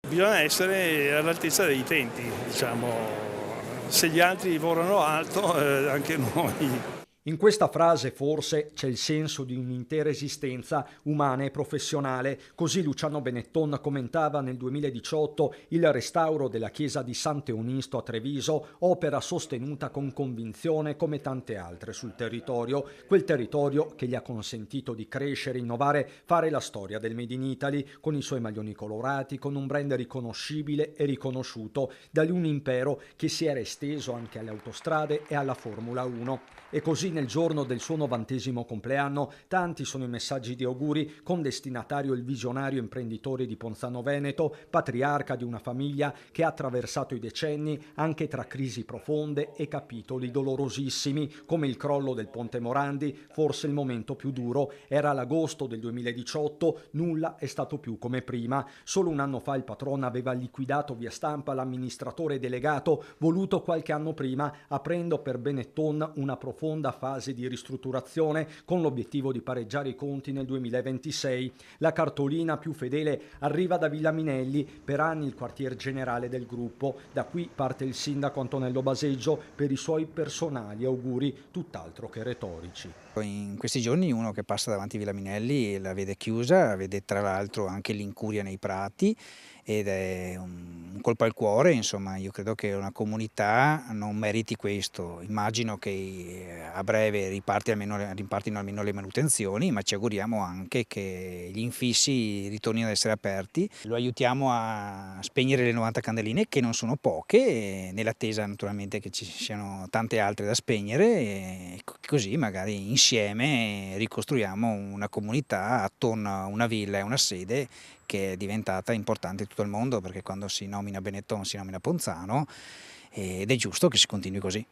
Bisogna essere all'altezza dei tempi, diciamo. Se gli altri volano alto, anche noi. In questa frase forse c'è il senso di un'intera esistenza umana e professionale, così Luciano Benetton commentava nel 2018 il restauro della chiesa di Sant'Eunisto a Treviso, opera sostenuta con convinzione come tante altre sul territorio, quel territorio che gli ha consentito di crescere, innovare, fare la storia del Made in Italy con i suoi maglioni colorati, con un brand riconoscibile e riconosciuto da un impero che si era esteso anche alle autostrade e alla Formula 1. E così nel giorno del suo 90° compleanno tanti sono i messaggi di auguri, con destinatario il visionario imprenditore di Ponzano Veneto, patriarca di una famiglia che ha attraversato i decenni anche tra crisi profonde e capitoli dolorosissimi come il crollo del Ponte Morandi. Forse il momento più duro era l'agosto del 2018, nulla è stato più come prima. Solo un anno fa il patrono aveva liquidato via stampa l'amministratore delegato voluto qualche anno prima, aprendo per Benetton una profonda fase di ristrutturazione con l'obiettivo di pareggiare i conti nel 2026. La cartolina più fedele arriva da Villa Minelli, per anni il quartier generale del gruppo. Da qui parte il sindaco Antonello Baseggio per i suoi personali auguri, tutt'altro che retorici. In questi giorni uno che passa davanti a Villa Minelli la vede chiusa, vede tra l'altro anche l'incuria nei prati ed è un colpo al cuore. Insomma, io credo che una comunità non meriti questo. Immagino che a breve ripartino almeno le manutenzioni, ma ci auguriamo anche che gli infissi ritornino ad essere aperti. Lo aiutiamo a spegnere le 90 candeline, che non sono poche, nell'attesa naturalmente che ci siano tante altre da spegnere, e così magari insieme ricostruiamo una comunità attorno a una villa e una sede che è diventata importante in tutto il mondo, perché quando si nomina Benetton si nomina Ponzano ed è giusto che si continui così.